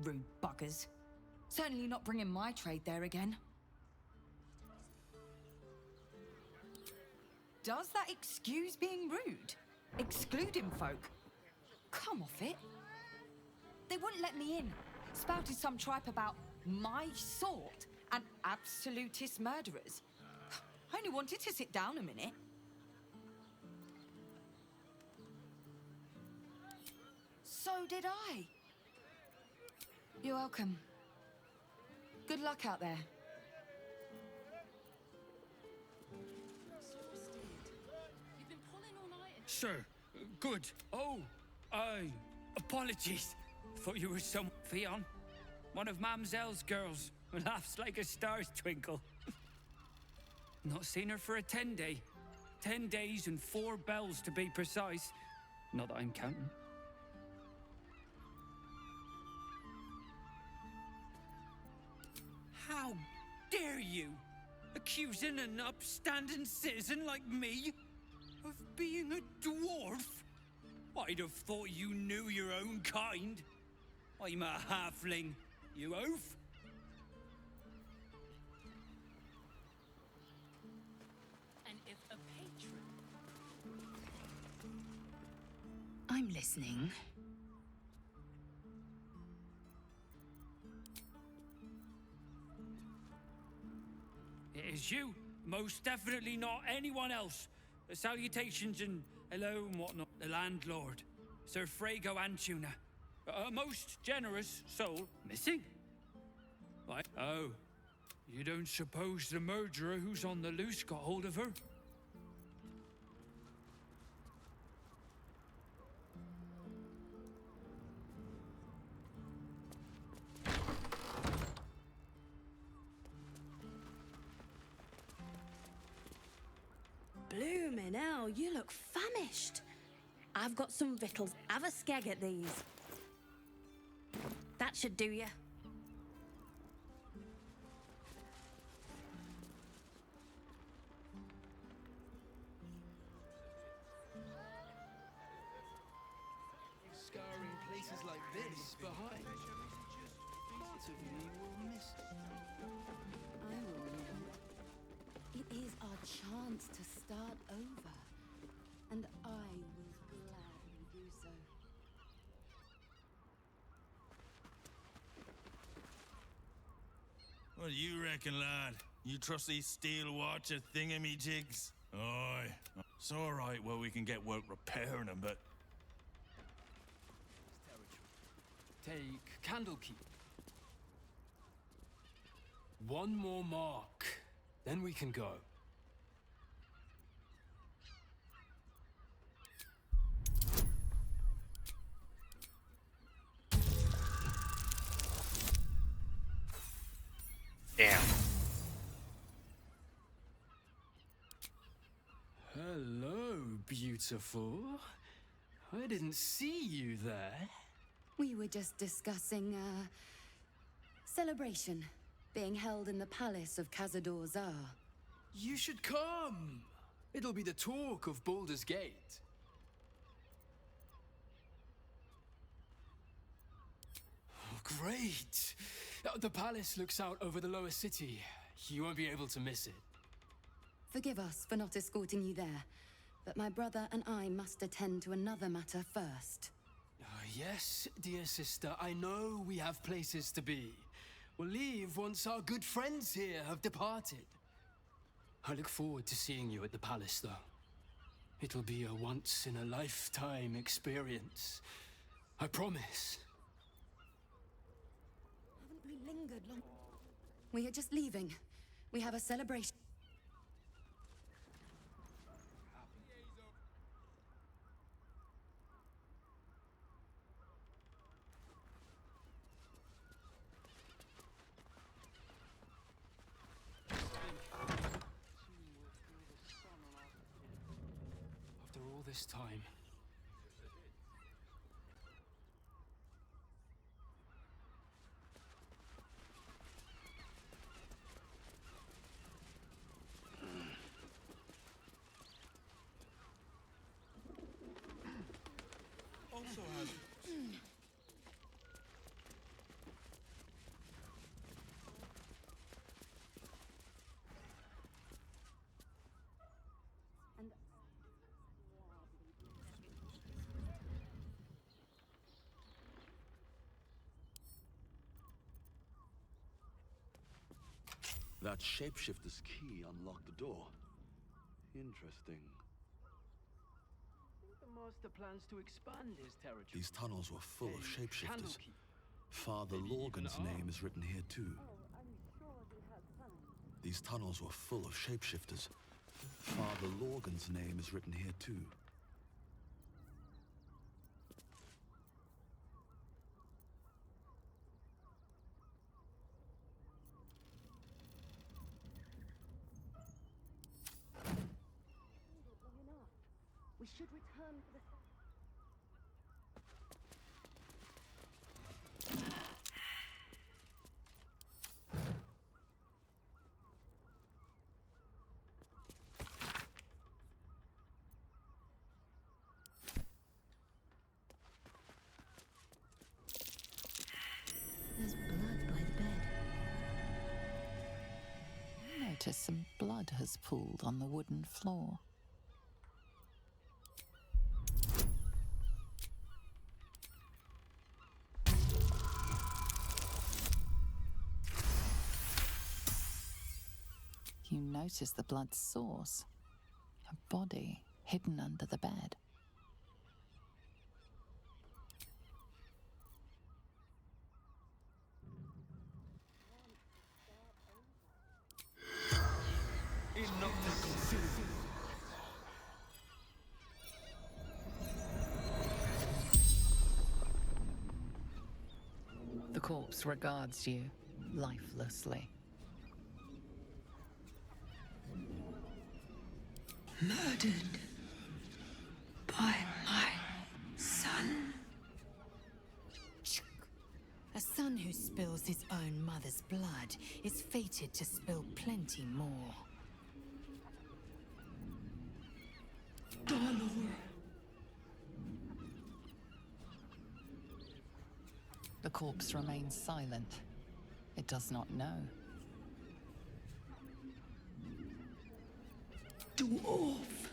Rude buggers. Certainly not bringing my trade there again. Does that excuse being rude? Excluding folk? Come off it. They wouldn't let me in. Spouted some tripe about my sort and absolutist murderers. I only wanted to sit down a minute. So did I. You're welcome. Good luck out there. You've been pulling all night. Sir, good. Oh, apologies. Thought you were some Fion. One of Mamselle's girls who laughs like a star's twinkle. Not seen her for a 10-day. 10 days and 4 bells to be precise. Not that I'm counting. How dare you accusing an upstanding citizen like me of being a dwarf? I'd have thought you knew your own kind. I'm a halfling, you oaf. And if a patron... I'm listening. It is you. Most definitely not anyone else. Salutations and hello and whatnot. The landlord, Sir Frago Antuna. A most generous soul. Missing? What? Oh. You don't suppose the murderer who's on the loose got hold of her? Bloomin' hell, you look famished. I've got some victuals. Have a skeg at these. That should do you. Scarring places like this behind. Part of me will miss it. I will remember. It is our chance to start over, and I will gladly do so. What do you reckon, lad? You trust these steel watcher thingamajigs? Aye. It's alright, well, we can get work repairing them, but... Take Candlekeep. One more mark, then we can go. Damn. Hello, beautiful. I didn't see you there. We were just discussing a celebration being held in the palace of Cazador Zar. You should come. It'll be the talk of Baldur's Gate. Oh, great. The palace looks out over the lower city. You won't be able to miss it. Forgive us for not escorting you there, but my brother and I must attend to another matter first. Yes, dear sister, I know we have places to be. We'll leave once our good friends here have departed. I look forward to seeing you at the palace, though. It'll be a once-in-a-lifetime experience. I promise. Haven't we lingered long? We are just leaving. We have a celebration. After all this time. Also has... That shapeshifter's key unlocked the door. Interesting. The master plans to expand his territory. These tunnels were full of shapeshifters. Candlekeep. Father Maybe even Lorgan's name armed. is written here too. These tunnels were full of shapeshifters. Father Lorgan's name is written here too. We should return for the... There's blood by the bed. You notice some blood has pooled on the wooden floor. You notice the blood's source, a body hidden under the bed. The corpse regards you lifelessly. Murdered by my son. A son who spills his own mother's blood is fated to spill plenty more. Baldur. The corpse remains silent. It does not know. Dwarf,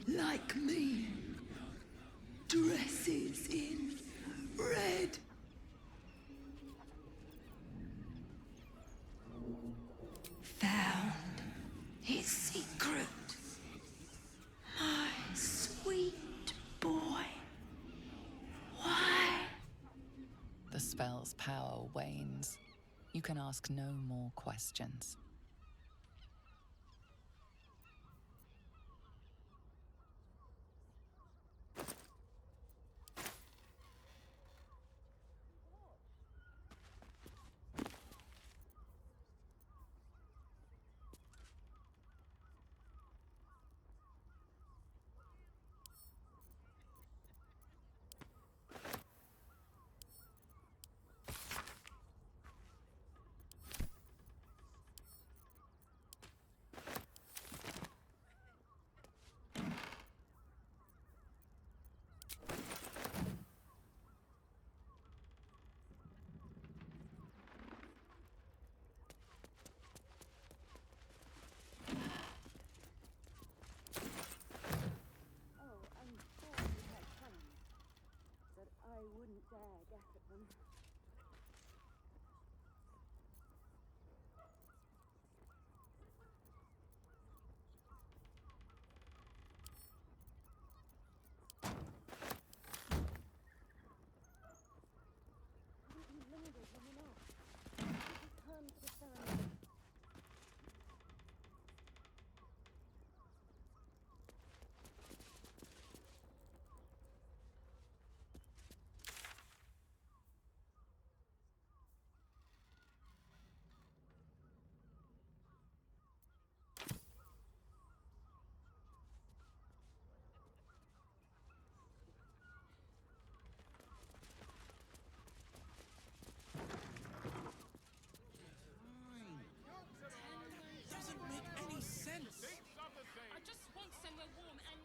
like me, dresses in red. Found his secret. My sweet boy. Why? The spell's power wanes. You can ask no more questions. I wouldn't dare guess at them. Haven't you lingered long enough? Return to the ceremony. Doesn't make any sense. I just want somewhere warm and...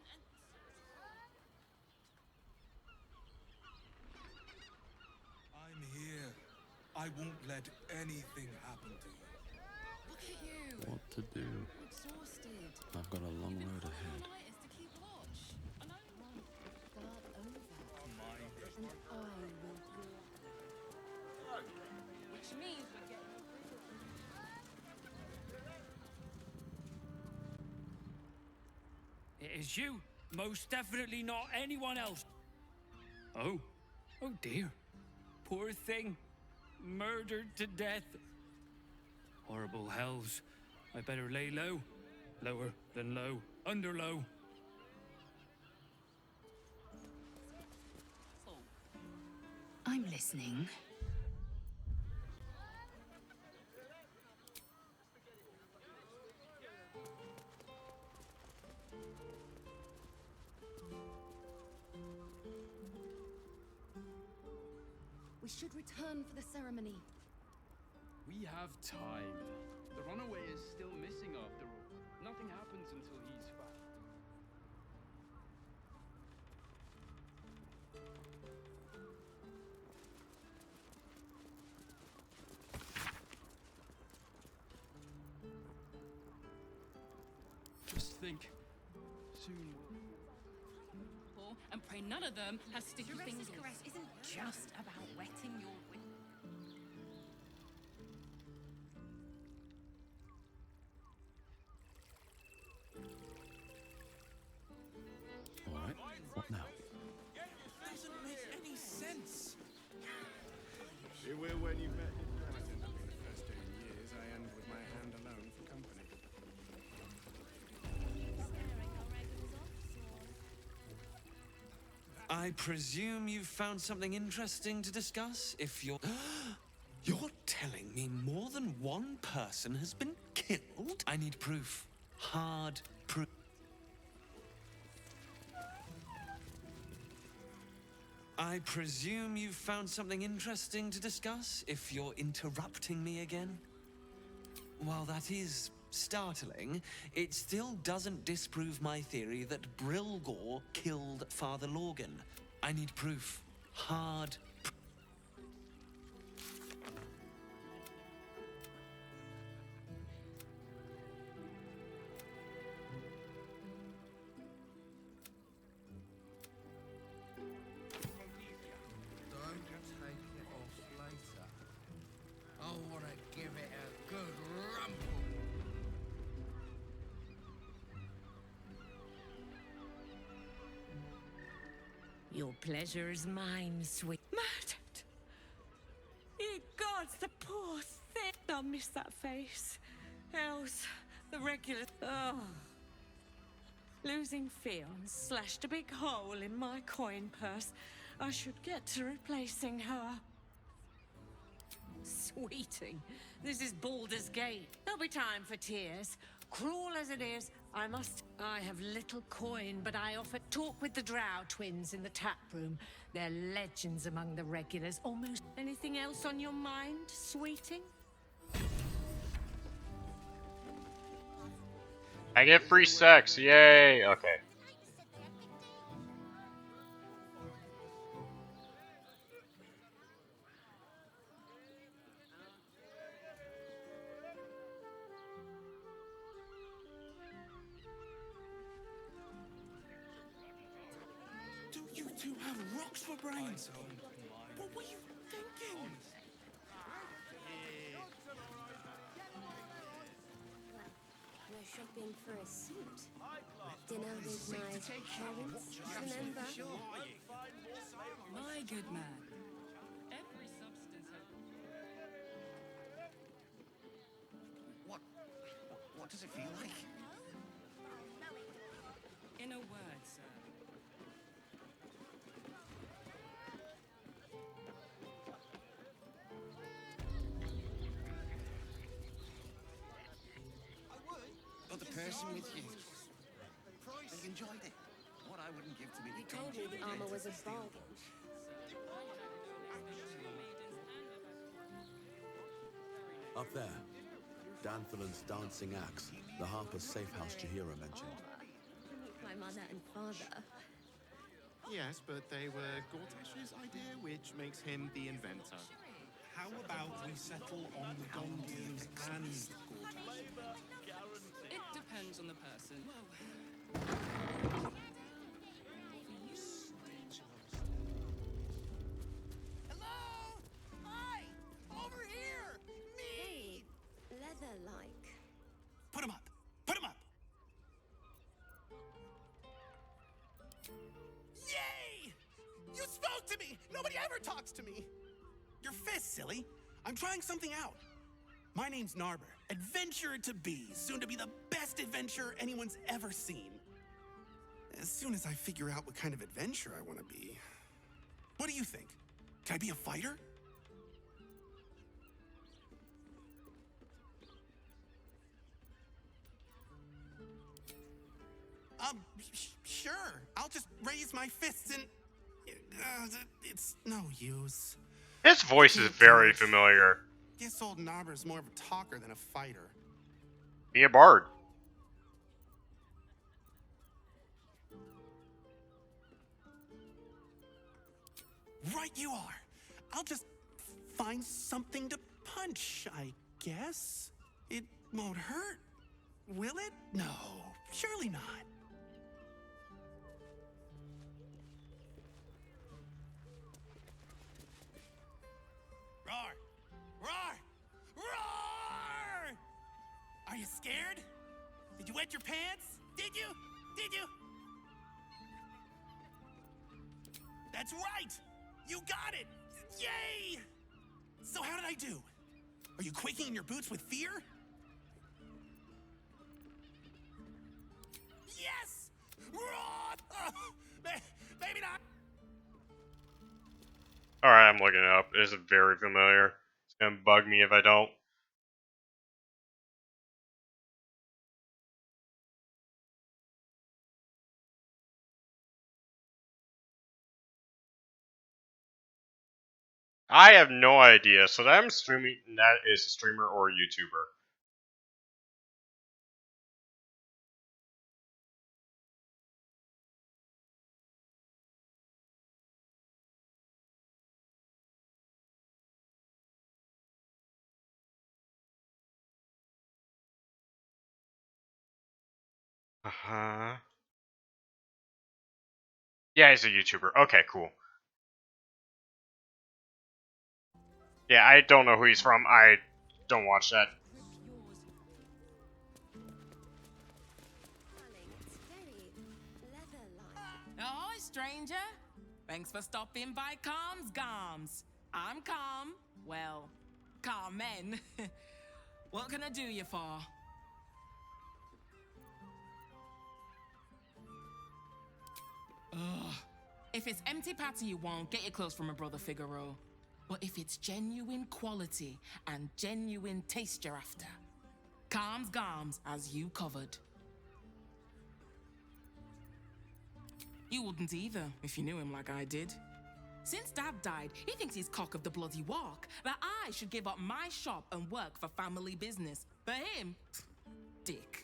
I'm here. I won't let anything happen to you. Look at you. What to do? I'm exhausted. I've got a long road ahead. All-nighters to keep watch. I know. Start over. And I will do it. Which means we get... It is you, Most definitely not anyone else. Oh. Oh dear. Poor thing. Murdered to death. Horrible hells. I better lay low. Lower than low. Under low. I'm listening. We should return for the ceremony. We have time. The runaway is still missing after all. Nothing happens until he's found. Just think, soon we'll... And pray none of them has sticky fingers. Caress isn't just about wetting your... All right, what now? Doesn't make any sense. Beware when you met his relative. The first 10 years I end with my hand alone for company. I presume you've found something interesting to discuss? If you're... You're telling me more than one person has been killed? I need proof. Hard proof. I presume you've found something interesting to discuss? If you're interrupting me again? While that is startling, it still doesn't disprove my theory that Brilgor killed Father Lorgan. I need proof. Hard proof. Don't take it off later. I want to give it a good rumble. Your pleasure is mine, sweet. Murdered! Ye gods, the poor thing! I'll miss that face. Else, the regular... Oh. Losing Fionn slashed a big hole in my coin purse. I should get to replacing her. Sweeting, this is Baldur's Gate. There'll be time for tears. Cruel as it is, I have little coin, but I offer talk with the Drow twins in the tap room. They're legends among the regulars. Almost anything else on your mind, sweeting? I get free sex, yay! Okay. Do you two have rocks for brains? What were you thinking? We're shopping for a suit. Dinner with my parents, remember? My good man. Every substance has... What does it feel like? In a word, sir. Got the person with you. They enjoyed it. What I wouldn't give to be... You told me the armor was a bargain. Up there, Danthalan's dancing axe, the Harper's safe house Jahira mentioned. My mother and father. Yes, but they were Gortash's idea, which makes him the inventor. How about we settle on Gondians and Gortash? It depends on the person. Hello? Hi! Over here! Hey, leather-like. Put him up! Put him up! talks to me. Your fist, silly. I'm trying something out. My name's Narber, adventurer to be, soon to be the best adventurer anyone's ever seen. As soon as I figure out what kind of adventurer I want to be. What do you think? Can I be a fighter? Sure. I'll just raise my fists and... it's no use. His voice is very familiar. Guess old Narber's more of a talker than a fighter. Be a bard. Right you are. I'll just find something to punch, I guess. It won't hurt, will it? No, surely not. Roar! Roar! Roar! Are you scared? Did you wet your pants? Did you? Did you? That's right! You got it! Yay! So how did I do? Are you quaking in your boots with fear? Yes! Roar! Maybe not. Alright, I'm looking it up. It is very familiar. It's gonna bug me if I don't. I have no idea. So that I'm streaming, that is a streamer or a YouTuber. Uh-huh. Yeah, he's a YouTuber. Okay, cool. Yeah, I don't know who he's from. I don't watch that. Ahoy, stranger. Thanks for stopping by Calm's Gams. I'm Calm. Well, Carmen. What can I do you for? Ugh. If it's empty patty you want, get your clothes from my brother Figaro. But if it's genuine quality and genuine taste you're after, Calm's Gams has you covered. You wouldn't either, if you knew him like I did. Since Dad died, he thinks he's cock of the bloody walk, that I should give up my shop and work for family business. For him, dick.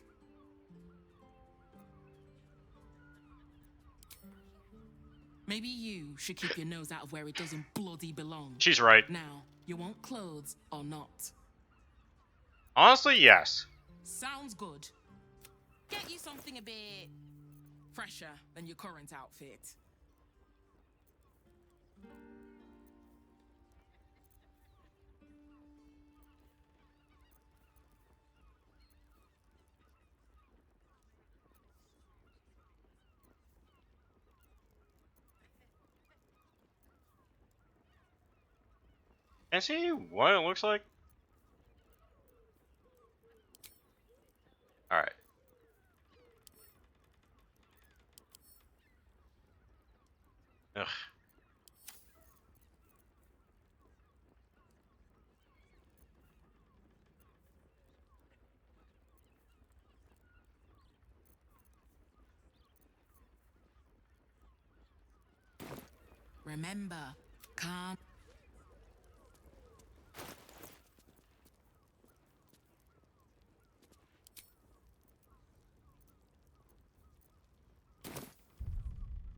Maybe you should keep your nose out of where it doesn't bloody belong. She's right. Now, you want clothes or not? Honestly, yes. Sounds good. Get you something a bit fresher than your current outfit. Can I see what it looks like? Alright. Ugh. Remember, calm.